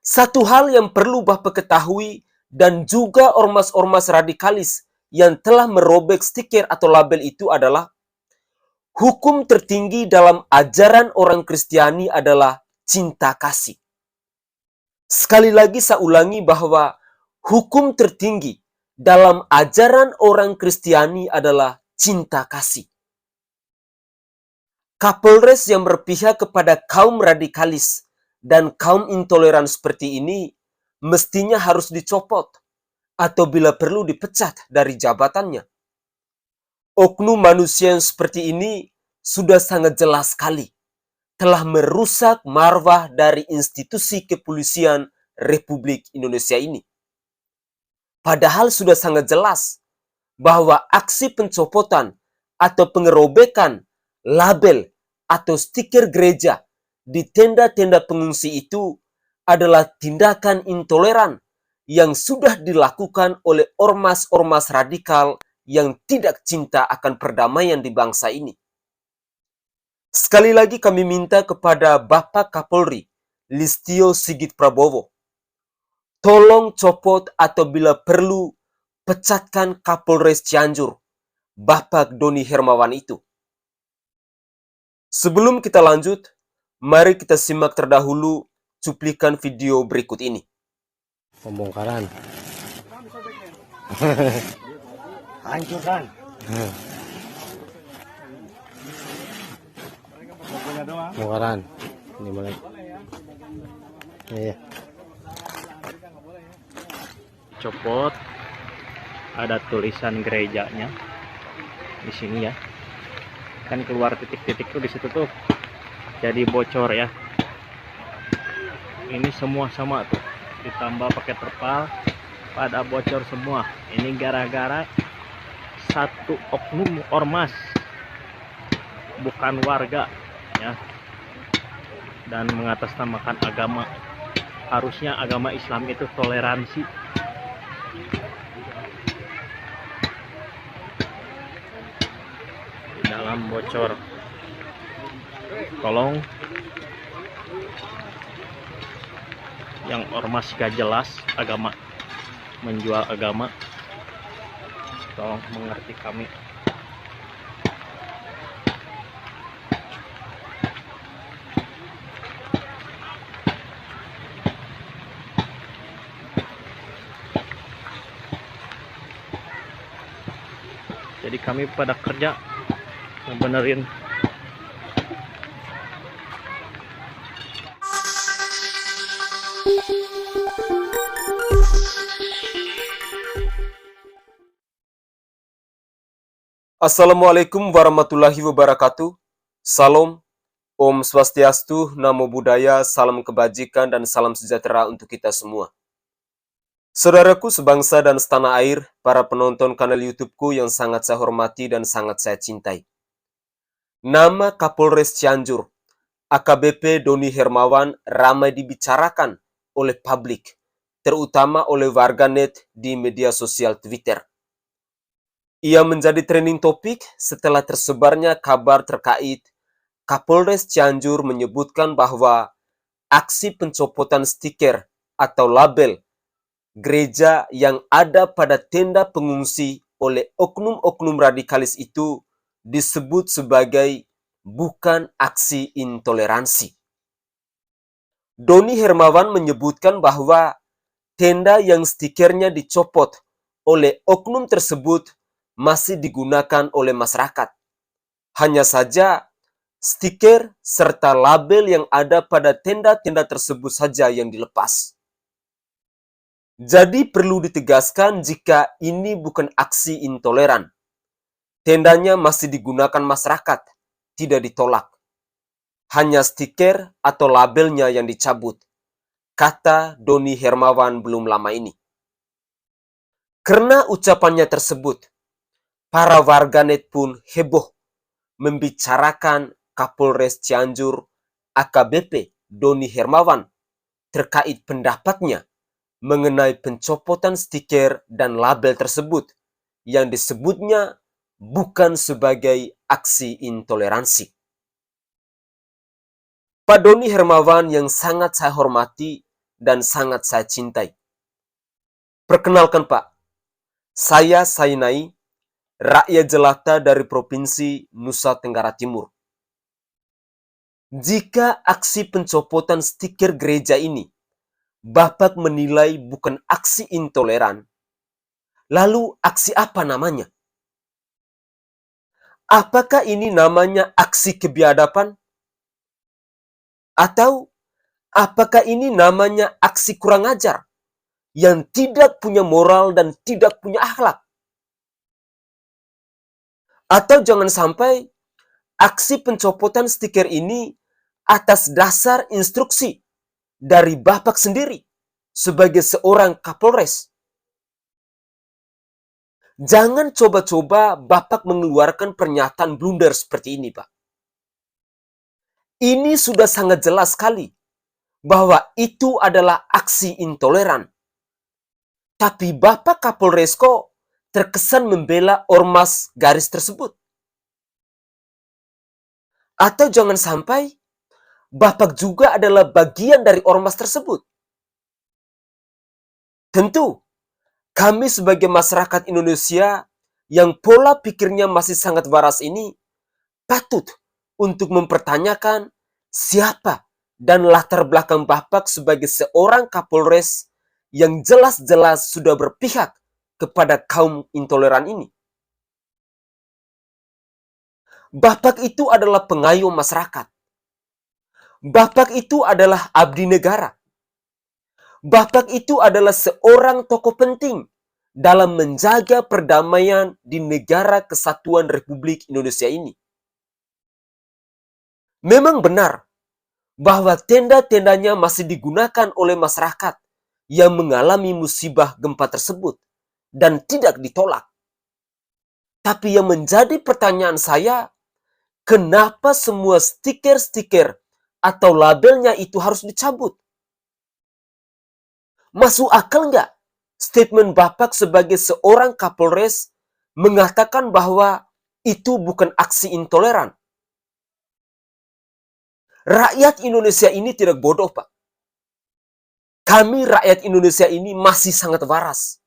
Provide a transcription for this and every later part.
Satu hal yang perlu Bapak ketahui dan juga ormas-ormas radikalis yang telah merobek stiker atau label itu adalah hukum tertinggi dalam ajaran orang Kristiani adalah cinta kasih. Sekali lagi saya ulangi bahwa hukum tertinggi dalam ajaran orang Kristiani adalah cinta kasih. Kapolres yang berpihak kepada kaum radikalis dan kaum intoleran seperti ini mestinya harus dicopot atau bila perlu dipecat dari jabatannya. Oknum manusia yang seperti ini sudah sangat jelas sekali telah merusak marwah dari institusi kepolisian Republik Indonesia ini. Padahal sudah sangat jelas bahwa aksi pencopotan atau pengerobekan label atau stiker gereja di tenda-tenda pengungsi itu adalah tindakan intoleran yang sudah dilakukan oleh ormas-ormas radikal yang tidak cinta akan perdamaian di bangsa ini. Sekali lagi kami minta kepada Bapak Kapolri, Listio Sigit Prabowo, tolong copot atau bila perlu pecatkan Kapolres Cianjur, Bapak Doni Hermawan itu. Sebelum kita lanjut, mari kita simak terdahulu cuplikan video berikut ini. Pembongkaran. Hancurkan. Pembongkaran. Ini mulai. Iya. Copot, ada tulisan gerejanya di sini ya, kan keluar titik-titik tuh di situ tuh, jadi bocor ya. Ini semua sama tuh, ditambah pakai terpal, pada bocor semua. Ini gara-gara satu oknum ormas, bukan warga ya, dan mengatasnamakan agama. Harusnya agama Islam itu toleransi. Dalam bocor, tolong yang ormas gak jelas agama, menjual agama, tolong mengerti kami. Jadi kami pada kerja benerin. Assalamualaikum warahmatullahi wabarakatuh. Salam, Om Swastiastu, Namo Buddhaya, salam kebajikan dan salam sejahtera untuk kita semua. Saudaraku sebangsa dan setanah air, para penonton kanal YouTube-ku yang sangat saya hormati dan sangat saya cintai. Nama Kapolres Cianjur, AKBP Doni Hermawan, ramai dibicarakan oleh publik, terutama oleh warganet di media sosial Twitter. Ia menjadi trending topik setelah tersebarnya kabar terkait Kapolres Cianjur menyebutkan bahwa aksi pencopotan stiker atau label gereja yang ada pada tenda pengungsi oleh oknum-oknum radikalis itu disebut sebagai bukan aksi intoleransi. Doni Hermawan menyebutkan bahwa tenda yang stikernya dicopot oleh oknum tersebut masih digunakan oleh masyarakat. Hanya saja stiker serta label yang ada pada tenda-tenda tersebut saja yang dilepas. Jadi perlu ditegaskan jika ini bukan aksi intoleran. Tendanya masih digunakan masyarakat, tidak ditolak. Hanya stiker atau labelnya yang dicabut, kata Doni Hermawan belum lama ini. Karena ucapannya tersebut, para warganet pun heboh membicarakan Kapolres Cianjur AKBP Doni Hermawan terkait pendapatnya mengenai pencopotan stiker dan label tersebut yang disebutnya bukan sebagai aksi intoleransi. Pak Doni Hermawan yang sangat saya hormati dan sangat saya cintai. Perkenalkan Pak, saya Sainai, rakyat jelata dari Provinsi Nusa Tenggara Timur. Jika aksi pencopotan stiker gereja ini Bapak menilai bukan aksi intoleran, lalu aksi apa namanya? Apakah ini namanya aksi kebiadaban? Atau apakah ini namanya aksi kurang ajar yang tidak punya moral dan tidak punya akhlak? Atau jangan sampai aksi pencopotan stiker ini atas dasar instruksi dari Bapak sendiri sebagai seorang Kapolres. Jangan coba-coba Bapak mengeluarkan pernyataan blunder seperti ini, Pak. Ini sudah sangat jelas sekali bahwa itu adalah aksi intoleran. Tapi Bapak Kapolres kok terkesan membela ormas garis tersebut. Atau jangan sampai Bapak juga adalah bagian dari ormas tersebut. Tentu, kami sebagai masyarakat Indonesia yang pola pikirnya masih sangat waras ini patut untuk mempertanyakan siapa dan latar belakang Bapak sebagai seorang Kapolres yang jelas-jelas sudah berpihak kepada kaum intoleran ini. Bapak itu adalah pengayom masyarakat. Bapak itu adalah abdi negara. Bapak itu adalah seorang tokoh penting dalam menjaga perdamaian di negara kesatuan Republik Indonesia ini. Memang benar bahwa tenda-tendanya masih digunakan oleh masyarakat yang mengalami musibah gempa tersebut dan tidak ditolak. Tapi yang menjadi pertanyaan saya, kenapa semua stiker-stiker atau labelnya itu harus dicabut? Masuk akal nggak statement Bapak sebagai seorang Kapolres mengatakan bahwa itu bukan aksi intoleran? Rakyat Indonesia ini tidak bodoh, Pak. Kami rakyat Indonesia ini masih sangat waras.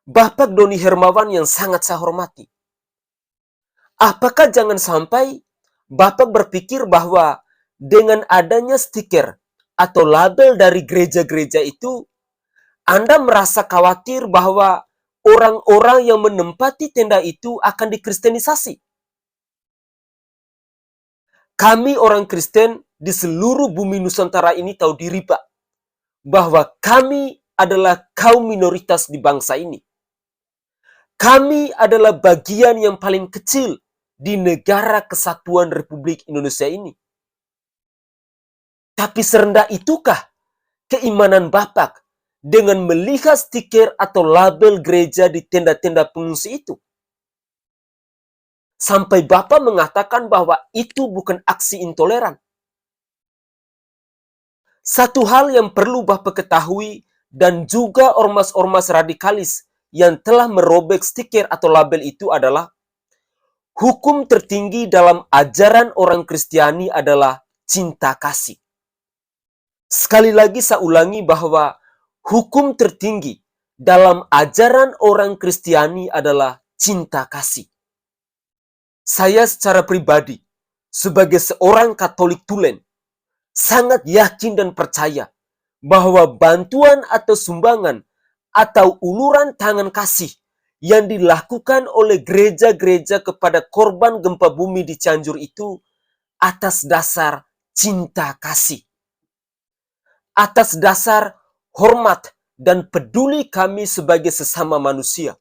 Bapak Doni Hermawan yang sangat saya hormati. Apakah jangan sampai Bapak berpikir bahwa dengan adanya stiker atau label dari gereja-gereja itu, Anda merasa khawatir bahwa orang-orang yang menempati tenda itu akan dikristenisasi? Kami orang Kristen di seluruh bumi Nusantara ini tahu diri, Pak, bahwa kami adalah kaum minoritas di bangsa ini. Kami adalah bagian yang paling kecil di negara kesatuan Republik Indonesia ini. Tapi serendah itukah keimanan Bapak dengan melihat stiker atau label gereja di tenda-tenda pengungsi itu? Sampai Bapak mengatakan bahwa itu bukan aksi intoleran. Satu hal yang perlu Bapak ketahui dan juga ormas-ormas radikalis yang telah merobek stiker atau label itu adalah hukum tertinggi dalam ajaran orang Kristiani adalah cinta kasih. Sekali lagi saya ulangi bahwa hukum tertinggi dalam ajaran orang Kristiani adalah cinta kasih. Saya secara pribadi, sebagai seorang Katolik tulen, sangat yakin dan percaya bahwa bantuan atau sumbangan atau uluran tangan kasih yang dilakukan oleh gereja-gereja kepada korban gempa bumi di Cianjur itu atas dasar cinta kasih. Atas dasar hormat dan peduli kami sebagai sesama manusia.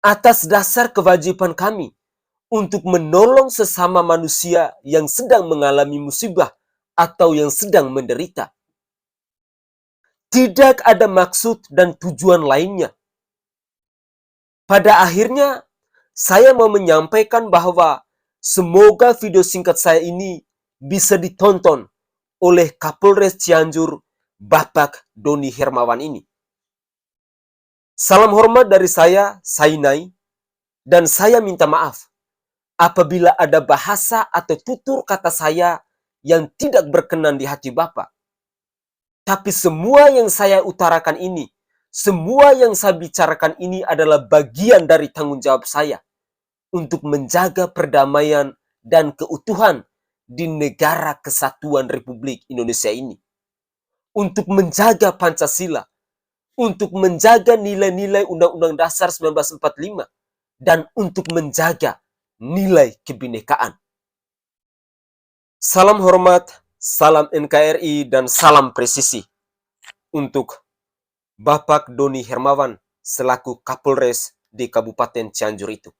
Atas dasar kewajiban kami untuk menolong sesama manusia yang sedang mengalami musibah atau yang sedang menderita. Tidak ada maksud dan tujuan lainnya. Pada akhirnya, saya mau menyampaikan bahwa semoga video singkat saya ini bisa ditonton oleh Kapolres Cianjur, Bapak Doni Hermawan ini. Salam hormat dari saya, Sainai, dan saya minta maaf apabila ada bahasa atau tutur kata saya yang tidak berkenan di hati Bapak. Tapi semua yang saya utarakan ini, semua yang saya bicarakan ini adalah bagian dari tanggung jawab saya untuk menjaga perdamaian dan keutuhan di negara kesatuan Republik Indonesia ini. Untuk menjaga Pancasila, untuk menjaga nilai-nilai Undang-Undang Dasar 1945, dan untuk menjaga nilai kebinekaan. Salam hormat, salam NKRI, dan salam presisi untuk Bapak Doni Hermawan selaku Kapolres di Kabupaten Cianjur itu.